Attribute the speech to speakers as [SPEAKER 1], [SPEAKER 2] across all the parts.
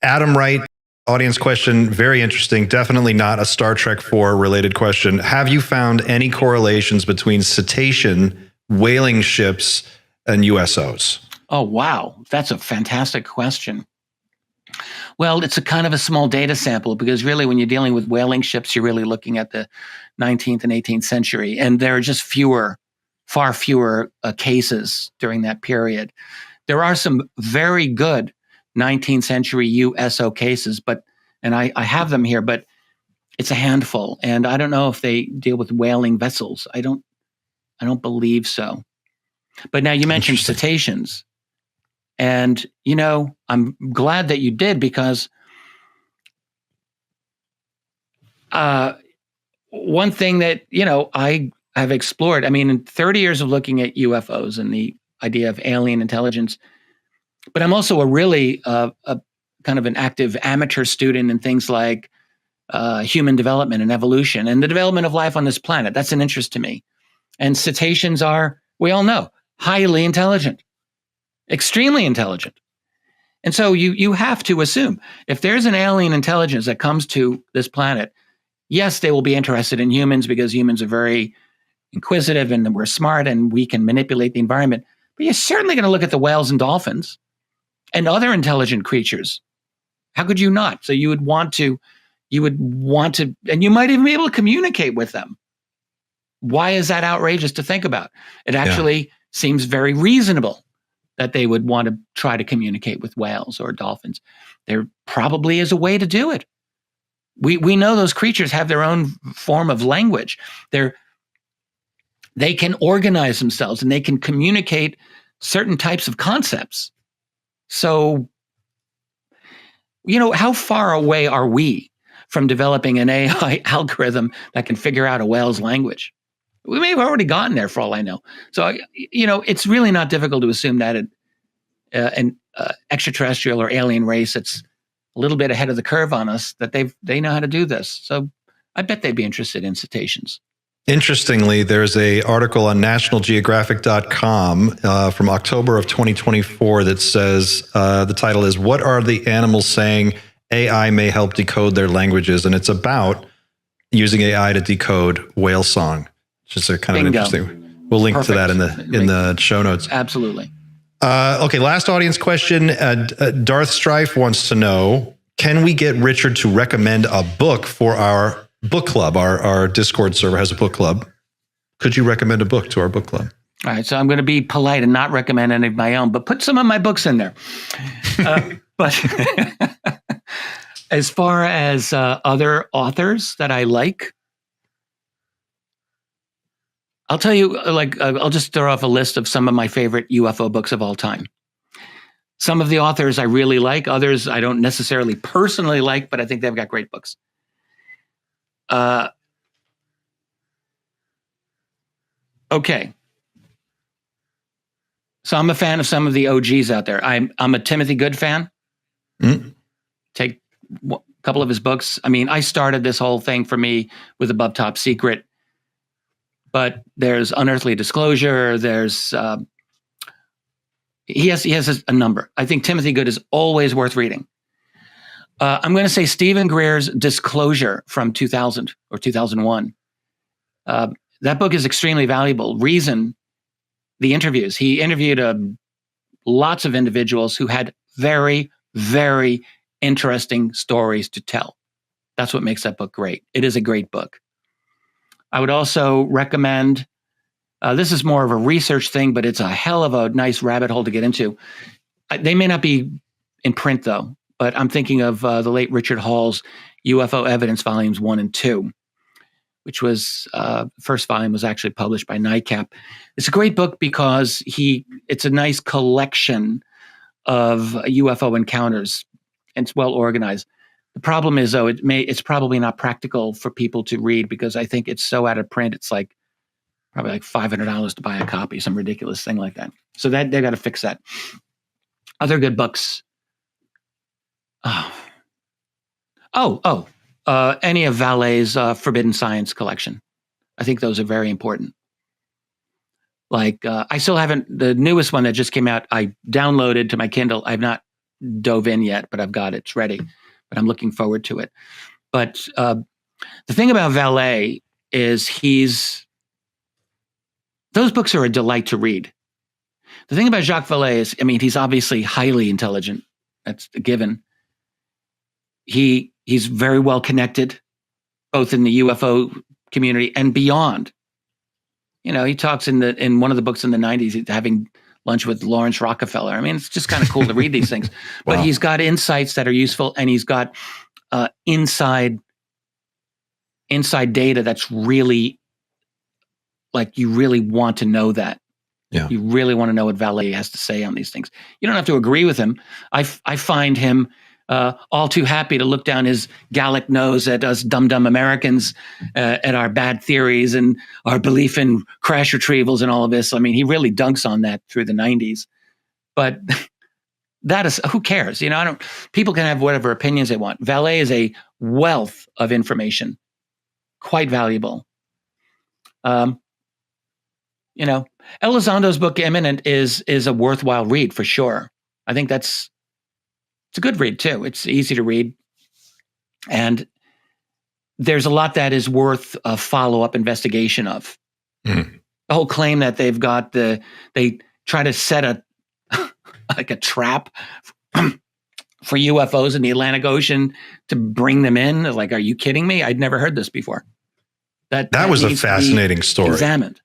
[SPEAKER 1] Adam Wright, audience question, very interesting. Definitely not a Star Trek 4 related question. Have you found any correlations between cetacean whaling ships and USOs?
[SPEAKER 2] Oh, wow. That's a fantastic question. Well, it's a kind of a small data sample because really when you're dealing with whaling ships, you're really looking at the 19th and 18th century. And there are just far fewer cases during that period. There are some very good 19th century USO cases, and I have them here, but it's a handful. And I don't know if they deal with whaling vessels. I don't believe so. But now you mentioned cetaceans. And, I'm glad that you did because one thing that, I have explored, in 30 years of looking at UFOs and the idea of alien intelligence, but I'm also a really a kind of an active amateur student in things like human development and evolution and the development of life on this planet. That's an interest to me. And cetaceans are, we all know, highly intelligent. Extremely intelligent. And so you have to assume if there's an alien intelligence that comes to this planet, yes, they will be interested in humans because humans are very inquisitive and we're smart and we can manipulate the environment. But you're certainly going to look at the whales and dolphins and other intelligent creatures. How could you not? So you would want to, and you might even be able to communicate with them. Why is that outrageous to think about? It actually seems very reasonable that they would want to try to communicate with whales or dolphins. There probably is a way to do it. We know those creatures have their own form of language. They can organize themselves and they can communicate certain types of concepts. So, how far away are we from developing an AI algorithm that can figure out a whale's language? We may have already gotten there for all I know. So, it's really not difficult to assume that an extraterrestrial or alien race that's a little bit ahead of the curve on us, that they know how to do this. So I bet they'd be interested in cetaceans.
[SPEAKER 1] Interestingly, there's an article on nationalgeographic.com from October of 2024 that says, the title is, "What Are the Animals Saying? AI May Help Decode Their Languages." And it's about using AI to decode whale song. Just a kind of interesting. We'll link to that in the show notes.
[SPEAKER 2] Absolutely.
[SPEAKER 1] Okay, last audience question. Darth Strife wants to know, can we get Richard to recommend a book for our book club? Our Discord server has a book club. Could you recommend a book to our book club?
[SPEAKER 2] All right, so I'm going to be polite and not recommend any of my own, but put some of my books in there. But as far as other authors that I like, I'll tell you, I'll just throw off a list of some of my favorite UFO books of all time. Some of the authors I really like, others I don't necessarily personally like, but I think they've got great books. Okay. So I'm a fan of some of the OGs out there. I'm a Timothy Good fan. Take a couple of his books. I started this whole thing for me with Above Top Secret. But there's Unearthly Disclosure. There's he has a number. I think Timothy Good is always worth reading. I'm going to say Stephen Greer's Disclosure from 2000 or 2001. That book is extremely valuable. Reason, the interviews. He interviewed lots of individuals who had very, very interesting stories to tell. That's what makes that book great. It is a great book. I would also recommend, this is more of a research thing, but it's a hell of a nice rabbit hole to get into. They may not be in print, though, but I'm thinking of the late Richard Hall's UFO Evidence Volumes 1 and 2, which was, first volume was actually published by NICAP. It's a great book because it's a nice collection of UFO encounters, and it's well organized. The problem is, though, it's probably not practical for people to read because I think it's so out of print. It's probably like $500 to buy a copy, some ridiculous thing like that. So that they've got to fix that. Other good books. Any of Vallee's Forbidden Science collection. I think those are very important. I still haven't, the newest one that just came out, I downloaded to my Kindle. I've not dove in yet, but I've got it. It's ready. But I'm looking forward to it. But the thing about Vallée is those books are a delight to read. The thing about Jacques Vallée is, I mean, he's obviously highly intelligent. That's a given. He's very well connected, both in the UFO community and beyond. You know, he talks in one of the books in the 90s, he's having lunch with Lawrence Rockefeller. I mean, it's just kind of cool to read these things. But he's got insights that are useful, and he's got inside data that's really, like, you really want to know that.
[SPEAKER 1] Yeah.
[SPEAKER 2] You really want to know what Vallée has to say on these things. You don't have to agree with him. I find him all too happy to look down his Gallic nose at us dumb Americans, at our bad theories and our belief in crash retrievals and all of this. I mean, he really dunks on that through the 90s. But that is, who cares? You know, people can have whatever opinions they want. Vallée is a wealth of information, quite valuable. You know, Elizondo's book Imminent is a worthwhile read for sure. I think it's a good read too. It's easy to read, and there's a lot that is worth a follow-up investigation of. The whole claim that they've got they try to set a like a trap for UFOs in the Atlantic Ocean to bring them in. Like, are you kidding me? I'd never heard this before. That
[SPEAKER 1] was a fascinating story.
[SPEAKER 2] Examined.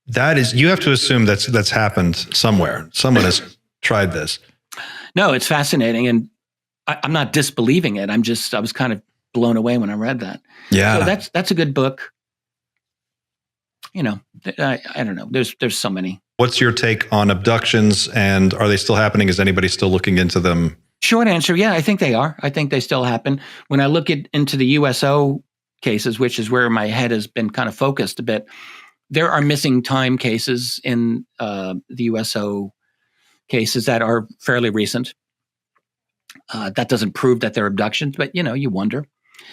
[SPEAKER 1] That is, you have to assume that's happened somewhere. Someone has tried this.
[SPEAKER 2] No, it's fascinating, and I'm not disbelieving it. I was kind of blown away when I read that.
[SPEAKER 1] Yeah,
[SPEAKER 2] so that's a good book. You know, I don't know. There's so many.
[SPEAKER 1] What's your take on abductions, and are they still happening? Is anybody still looking into them?
[SPEAKER 2] Short answer, yeah, I think they are. I think they still happen. When I look into the USO cases, which is where my head has been kind of focused a bit, there are missing time cases in the USO cases that are fairly recent. That doesn't prove that they're abductions, but, you know, you wonder.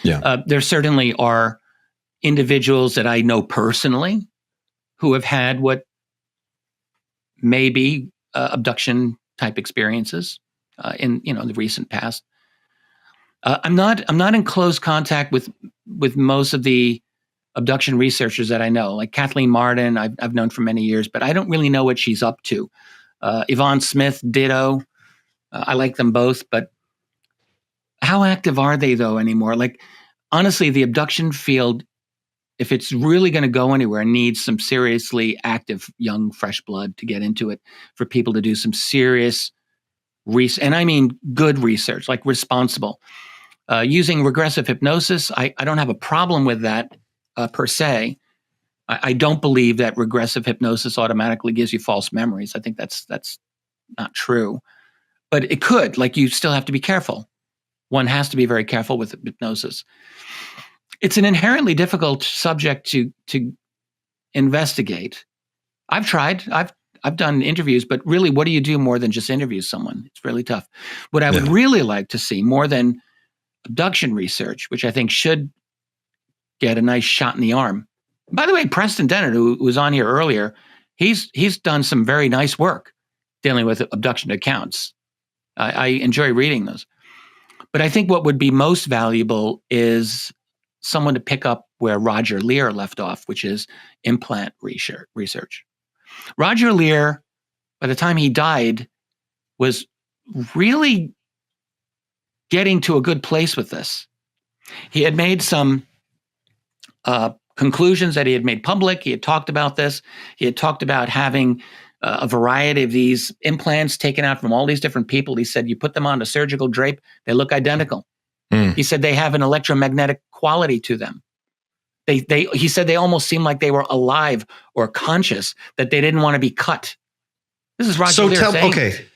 [SPEAKER 1] Yeah.
[SPEAKER 2] There certainly are individuals that I know personally who have had what may be abduction type experiences in, you know, the recent past. I'm not in close contact with most of the abduction researchers that I know, like Kathleen Martin, I've known for many years, but I don't really know what she's up to. Yvonne Smith, ditto. I like them both, but how active are they though anymore? Like, honestly, the abduction field, if it's really going to go anywhere, needs some seriously active young fresh blood to get into it, for people to do some serious research, and I mean good research, like responsible. Using regressive hypnosis, I don't have a problem with that per se. I don't believe that regressive hypnosis automatically gives you false memories. I think that's not true. But it could. Like, you still have to be careful. One has to be very careful with hypnosis. It's an inherently difficult subject to investigate. I've tried. I've done interviews, but really, what do you do more than just interview someone? It's really tough. What I would really like to see, more than abduction research, which I think should get a nice shot in the arm. By the way, Preston Dennett, who was on here earlier, he's done some very nice work dealing with abduction accounts. I enjoy reading those. But I think what would be most valuable is someone to pick up where Roger Lear left off, which is implant research. Roger Lear, by the time he died, was really getting to a good place with this. He had made some conclusions that he had made public. He had talked about this. He had talked about having a variety of these implants taken out from all these different people. He said, you put them on a surgical drape, they look identical. He said they have an electromagnetic quality to them. He said they almost seem like they were alive or conscious, that they didn't want to be cut. This is Roger Lear saying.
[SPEAKER 1] Okay.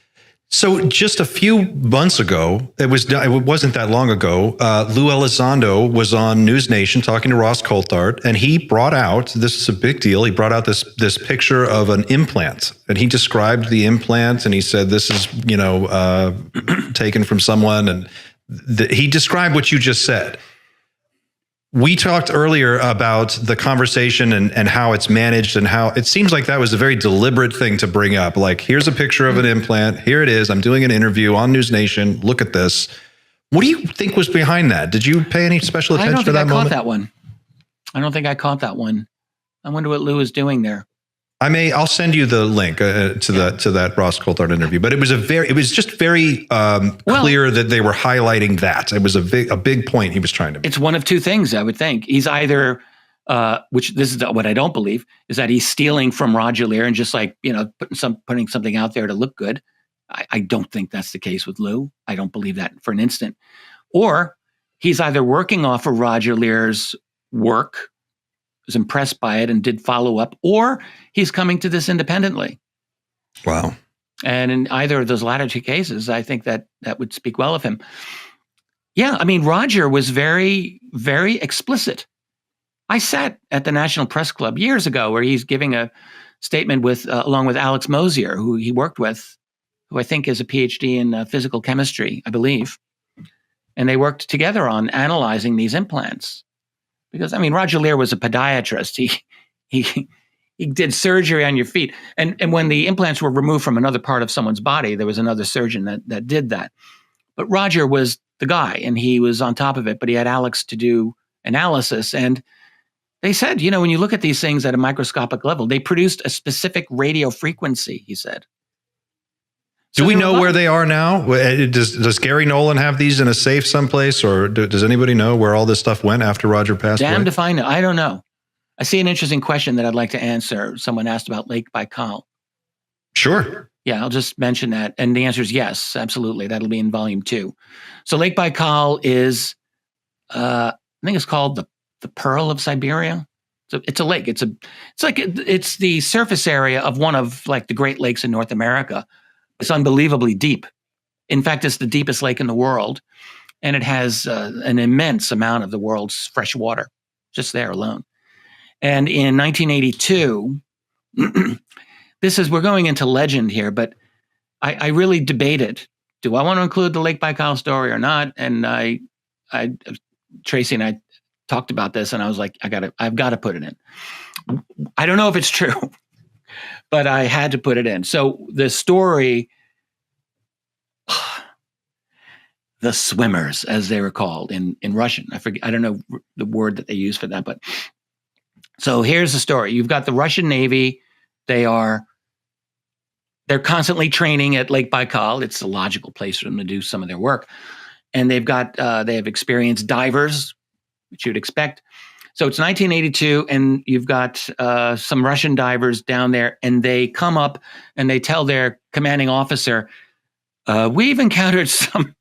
[SPEAKER 1] So just a few months ago, it wasn't that long ago, Lou Elizondo was on News Nation talking to Ross Coulthard, and he brought out, this is a big deal, he brought out this picture of an implant, and he described the implant, and he said this is, taken from someone, and he described what you just said. We talked earlier about the conversation and how it's managed and how it seems like that was a very deliberate thing to bring up. Like, here's a picture of an implant. Here it is. I'm doing an interview on News Nation. Look at this. What do you think was behind that? Did you pay any special attention to that moment?
[SPEAKER 2] I don't think I caught that one. I wonder what Lou is doing there.
[SPEAKER 1] I'll send you the link to that Ross Coulthard interview. But it was just very clear that they were highlighting that. It was a big point he was trying to make.
[SPEAKER 2] It's one of two things, I would think. He's either, which this is what I don't believe, is that he's stealing from Roger Lear and just like, putting something out there to look good. I don't think that's the case with Lou. I don't believe that for an instant. Or he's either working off of Roger Lear's work, was impressed by it and did follow up, or he's coming to this independently.
[SPEAKER 1] Wow.
[SPEAKER 2] And in either of those latter two cases, I think that would speak well of him. Yeah, I mean, Roger was very, very explicit. I sat at the National Press Club years ago where he's giving a statement along with Alex Mosier, who he worked with, who I think is a PhD in physical chemistry, I believe. And they worked together on analyzing these implants. Because, I mean, Roger Lear was a podiatrist. He did surgery on your feet. And when the implants were removed from another part of someone's body, there was another surgeon that did that. But Roger was the guy, and he was on top of it. But he had Alex to do analysis. And they said, when you look at these things at a microscopic level, they produced a specific radio frequency, he said.
[SPEAKER 1] Do we know where they are now? Does Gary Nolan have these in a safe someplace, or does anybody know where all this stuff went after Roger passed away?
[SPEAKER 2] Damned if I know. I don't know. I see an interesting question that I'd like to answer. Someone asked about Lake Baikal.
[SPEAKER 1] Sure.
[SPEAKER 2] Yeah, I'll just mention that. And the answer is yes, absolutely. That'll be in volume 2. So Lake Baikal is, I think it's called the Pearl of Siberia. So it's a lake. It's the surface area of one of like the Great Lakes in North America. It's unbelievably deep. In fact, it's the deepest lake in the world, and it has an immense amount of the world's fresh water, just there alone. And in 1982, we're going into legend here, but I really debated, do I want to include the Lake Baikal story or not? And Tracy and I talked about this, and I was like, I've got to put it in. I don't know if it's true. But I had to put it in. So the story, the swimmers, as they were called in Russian. I forget. I don't know the word that they use for that. But so here's the story. You've got the Russian Navy. They're constantly training at Lake Baikal. It's a logical place for them to do some of their work. And they have experienced divers, which you'd expect. So it's 1982, and you've got some Russian divers down there, and they come up and they tell their commanding officer, we've encountered some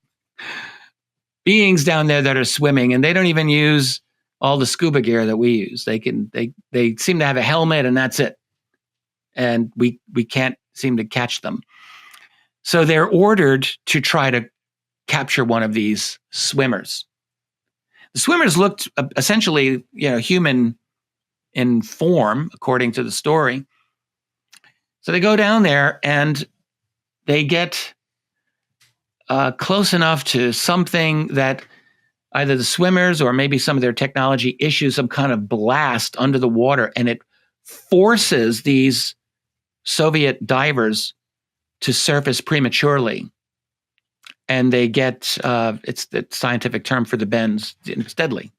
[SPEAKER 2] beings down there that are swimming, and they don't even use all the scuba gear that we use. They seem to have a helmet, and that's it. And we can't seem to catch them. So they're ordered to try to capture one of these swimmers. The swimmers looked essentially, human in form, according to the story. So they go down there and they get close enough to something that either the swimmers or maybe some of their technology issues some kind of blast under the water, and it forces these Soviet divers to surface prematurely. And they get, it's the scientific term for the bends. It's deadly,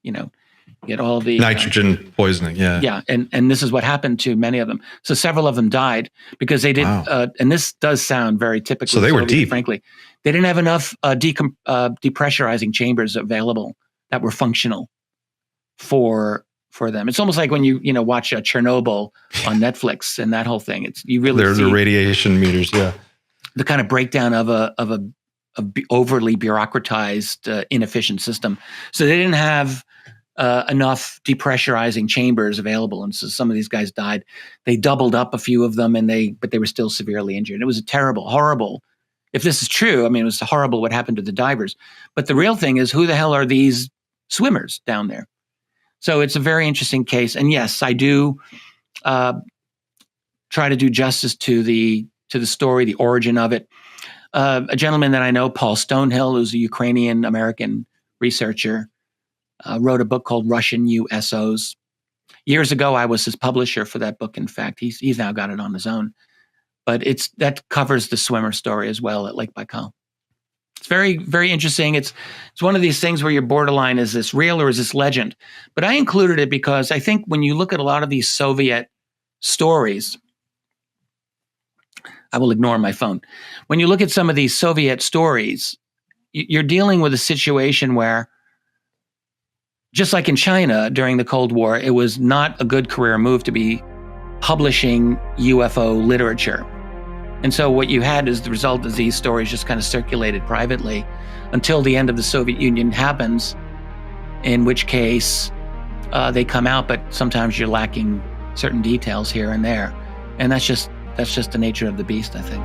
[SPEAKER 2] get all the
[SPEAKER 1] nitrogen poisoning. Yeah.
[SPEAKER 2] Yeah. And this is what happened to many of them. So several of them died because they did, and this does sound very typical.
[SPEAKER 1] So they were deep.
[SPEAKER 2] Frankly, they didn't have enough depressurizing chambers available that were functional for them. It's almost like when you watch Chernobyl on Netflix and that whole thing.
[SPEAKER 1] There's the radiation meters. Yeah.
[SPEAKER 2] The kind of breakdown of a overly bureaucratized, inefficient system. So they didn't have enough depressurizing chambers available, and so some of these guys died. They doubled up a few of them, but they were still severely injured. It was a terrible, horrible. If this is true, I mean, it was horrible what happened to the divers. But the real thing is, who the hell are these swimmers down there? So it's a very interesting case. And yes, I do try to do justice to the story, the origin of it. A gentleman that I know, Paul Stonehill, who's a Ukrainian-American researcher, wrote a book called Russian USOs. Years ago, I was his publisher for that book. In fact, he's now got it on his own. But that covers the swimmer story as well at Lake Baikal. It's very, very interesting. It's one of these things where you're borderline, is this real or is this legend? But I included it because I think when you look at a lot of these Soviet stories, I will ignore my phone. When you look at some of these Soviet stories, you're dealing with a situation where, just like in China during the Cold War, it was not a good career move to be publishing UFO literature. And so what you had as the result is these stories just kind of circulated privately until the end of the Soviet Union happens, in which case they come out, but sometimes you're lacking certain details here and there. And that's just the nature of the beast, I think.